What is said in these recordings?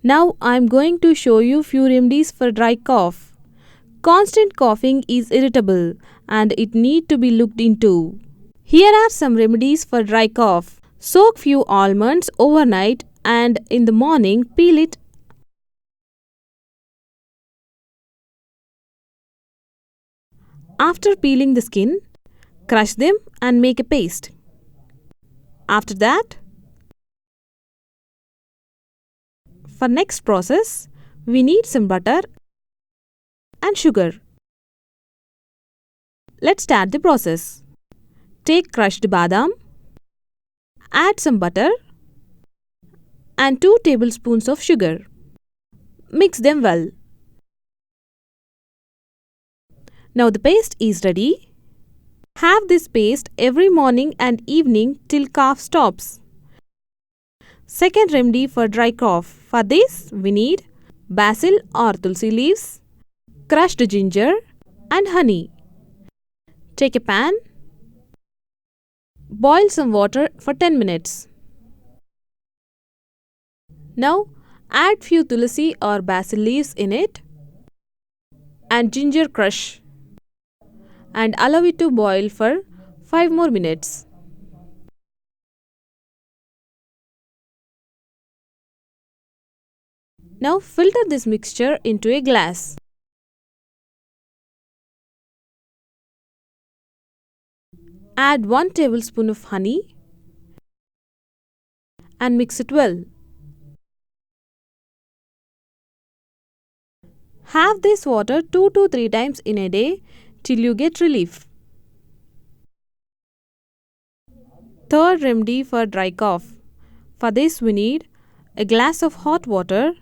Now I am going to show you few remedies for dry cough. Constant coughing is irritable and it need to be looked into. Here are some remedies for dry cough. Soak few almonds overnight and in the morning peel it. After peeling the skin, crush them and make a paste. After that, for next process, we need some butter and sugar. Let's start the process. Take crushed badam, add some butter and 2 tablespoons of sugar. Mix them well. Now the paste is ready. Have this paste every morning and evening till cough stops. Second remedy for dry cough. For this, we need basil or tulsi leaves, crushed ginger and honey. Take a pan. Boil some water for 10 minutes. Now add few tulsi or basil leaves in it and ginger crush and allow it to boil for 5 more minutes. Now filter this mixture into a glass. Add 1 tablespoon of honey and mix it well. Have this water 2 to 3 times in a day till you get relief. Third remedy for dry cough. For this we need a glass of hot water,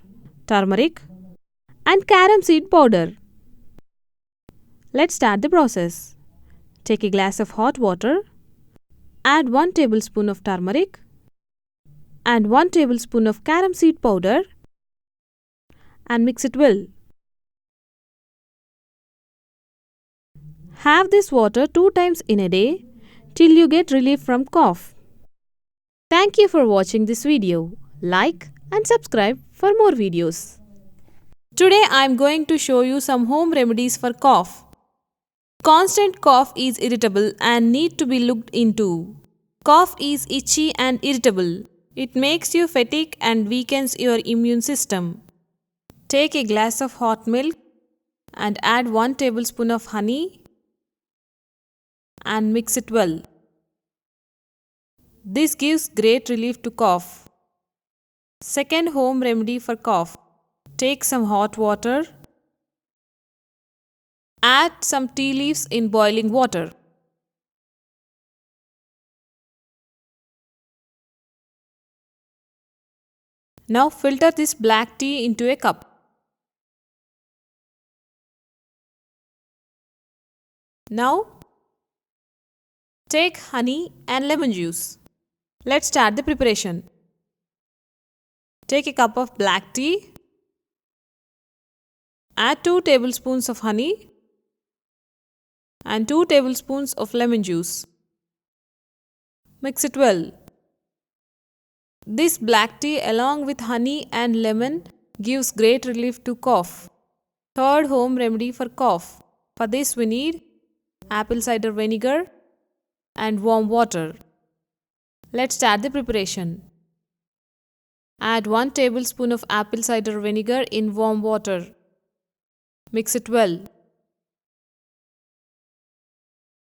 turmeric and carom seed powder. Let's start the process. Take a glass of hot water, add 1 tablespoon of turmeric and 1 tablespoon of carom seed powder and mix it well. Have this water 2 times in a day till you get relief from cough. Thank you for watching this video. Like and subscribe for more videos. Today I am going to show you some home remedies for cough. Constant cough is irritable and need to be looked into. Cough is itchy and irritable. It makes you fatigue and weakens your immune system. Take a glass of hot milk and add 1 tablespoon of honey and mix it well. This gives great relief to cough. Second home remedy for cough. Take some hot water. Add some tea leaves in boiling water. Now filter this black tea into a cup. Now take honey and lemon juice. Let's start the preparation. Take a cup of black tea. Add 2 tablespoons of honey and 2 tablespoons of lemon juice. Mix it well. This black tea along with honey and lemon gives great relief to cough. Third home remedy for cough. For this we need apple cider vinegar and warm water. Let's start the preparation. Add 1 tablespoon of apple cider vinegar in warm water. Mix it well.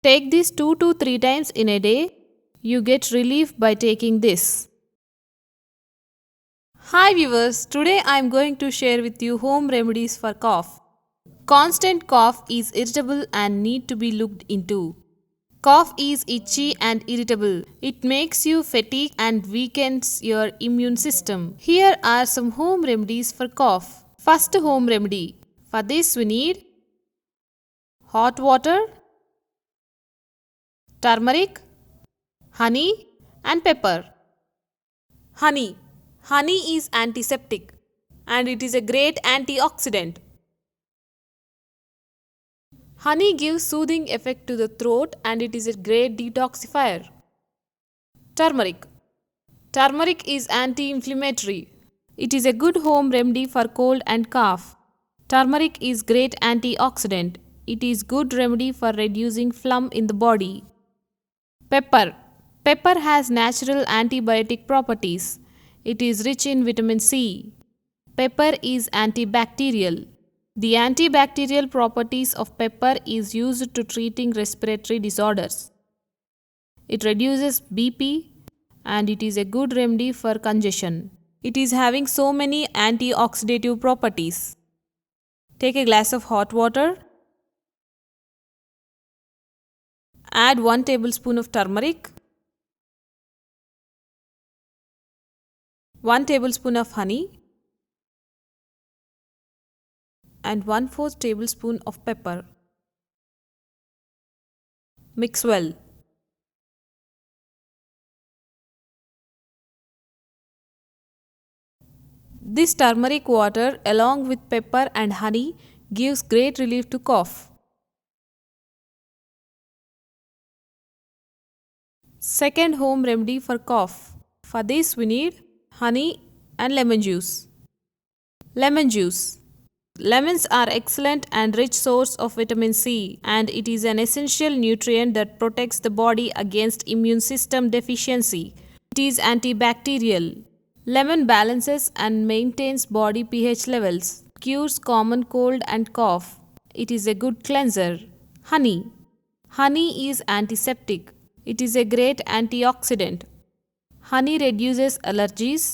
Take this 2 to 3 times in a day. You get relief by taking this. Hi viewers, today I am going to share with you home remedies for cough. Constant cough is irritable and need to be looked into. Cough is itchy and irritable. It makes you fatigue and weakens your immune system. Here are some home remedies for cough. First home remedy. For this we need hot water, turmeric, honey and pepper. Honey. Honey is antiseptic and it is a great antioxidant. Honey gives soothing effect to the throat and it is a great detoxifier. Turmeric. Turmeric is anti-inflammatory. It is a good home remedy for cold and cough. Turmeric is great antioxidant. It is good remedy for reducing phlegm in the body. Pepper. Pepper has natural antibiotic properties. It is rich in vitamin C. Pepper is antibacterial. The antibacterial properties of pepper is used to treating respiratory disorders. It reduces BP and it is a good remedy for congestion. It is having so many antioxidative properties. Take a glass of hot water. Add 1 tablespoon of turmeric, 1 tablespoon of honey and 1/4 tablespoon of pepper. Mix well. This turmeric water along with pepper and honey gives great relief to cough. Second home remedy for cough. For this we need honey and lemon juice. Lemon juice. Lemons are excellent and rich source of vitamin C and it is an essential nutrient that protects the body against immune system deficiency. It is antibacterial. Lemon balances and maintains body pH levels, cures common cold and cough. It is a good cleanser. Honey. Honey is antiseptic. It is a great antioxidant. Honey reduces allergies,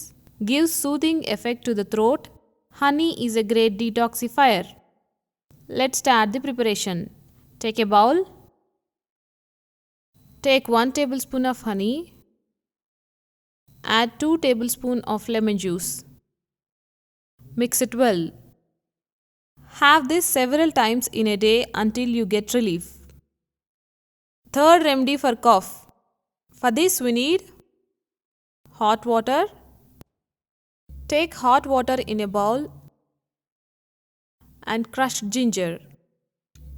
gives soothing effect to the throat. Honey is a great detoxifier. Let's start the preparation. Take a bowl. Take 1 tablespoon of honey. Add 2 tablespoons of lemon juice. Mix it well. Have this several times in a day until you get relief. Third remedy for cough. For this we need hot water. Take hot water in a bowl and crushed ginger.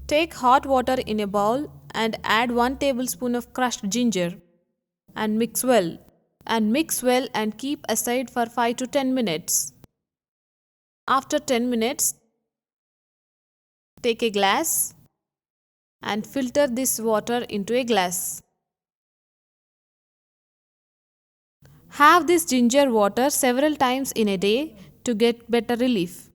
Take hot water in a bowl and add 1 tablespoon of crushed ginger and mix well. And keep aside for 5 to 10 minutes. After 10 minutes, take a glass and filter this water into a glass. Have this ginger water several times in a day to get better relief.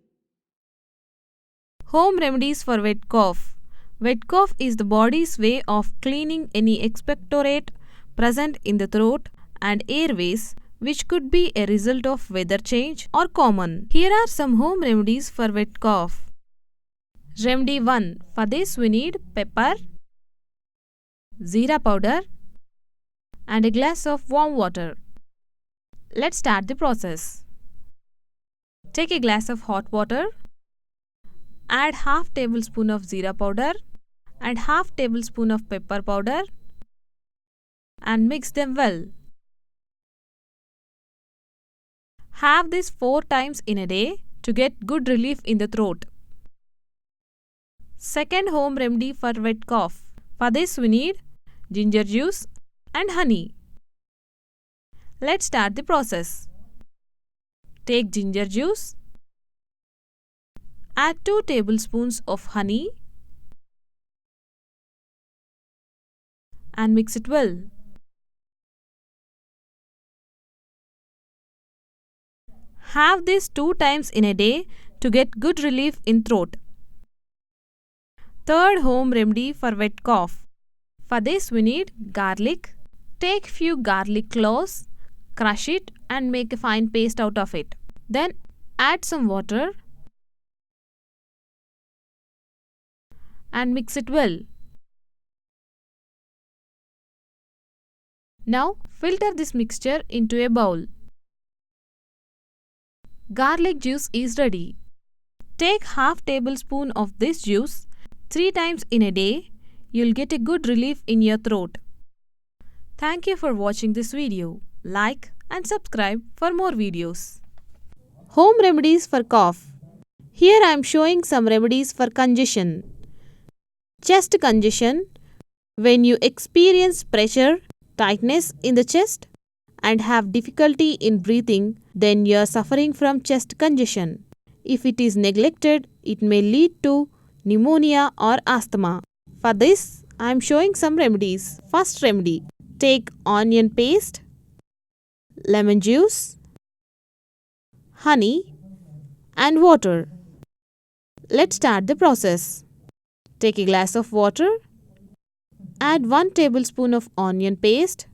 Home remedies for wet cough. Wet cough is the body's way of cleaning any expectorate present in the throat and airways which could be a result of weather change or common. Here are some home remedies for wet cough. Remedy 1. For this we need pepper, Zeera powder and a glass of warm water. Let's start the process. Take a glass of hot water. Add half tablespoon of Zeera powder and half tablespoon of pepper powder and mix them well. Have this 4 times in a day to get good relief in the throat. Second home remedy for wet cough. For this we need ginger juice and honey. Let's start the process. Take ginger juice. Add 2 tablespoons of honey and mix it well. Have this 2 times in a day to get good relief in throat. Third home remedy for wet cough. For this we need garlic. Take few garlic cloves, crush it and make a fine paste out of it. Then add some water and mix it well. Now filter this mixture into a bowl. Garlic juice is ready. Take half tablespoon of this juice 3 times in a day. You'll get a good relief in your throat. Thank you for watching this video. Like and subscribe for more videos. Home remedies for cough. Here I am showing some remedies for congestion. Chest congestion. When you experience pressure, tightness in the chest and have difficulty in breathing, then you are suffering from chest congestion. If it is neglected, it may lead to pneumonia or asthma. For this, I am showing some remedies. First remedy: take onion paste, lemon juice, honey, and water. Let's start the process. Take a glass of water, add 1 tablespoon of onion paste,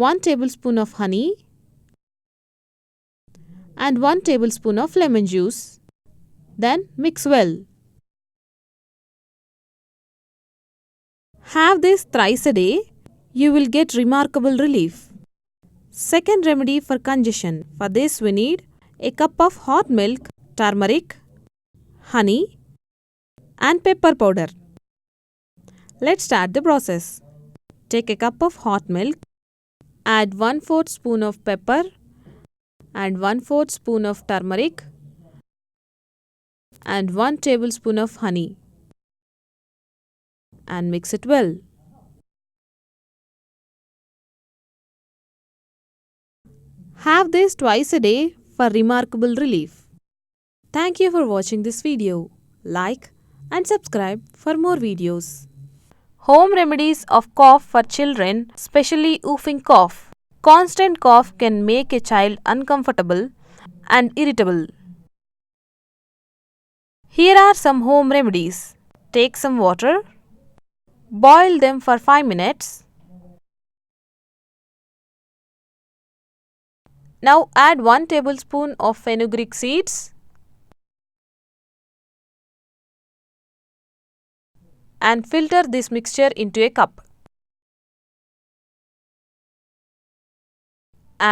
1 tablespoon of honey, and 1 tablespoon of lemon juice. Then mix well. Have this thrice a day. You will get remarkable relief. Second remedy for congestion. For this we need a cup of hot milk, turmeric, honey, and pepper powder. Let's start the process. Take a cup of hot milk, add 1/4 spoon of pepper and 1/4 spoon of turmeric and 1 tablespoon of honey and mix it well. Have this twice a day for remarkable relief. Thank you for watching this video. Like and subscribe for more videos. Home remedies of cough for children, especially whooping cough. Constant cough can make a child uncomfortable and irritable. Here are some home remedies. Take some water, boil them for 5 minutes. Now add 1 tablespoon of fenugreek seeds and filter this mixture into a cup.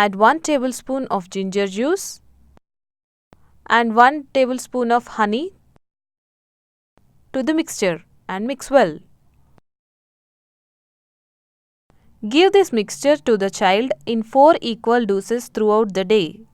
Add 1 tablespoon of ginger juice and 1 tablespoon of honey to the mixture and mix well. Give this mixture to the child in 4 equal doses throughout the day.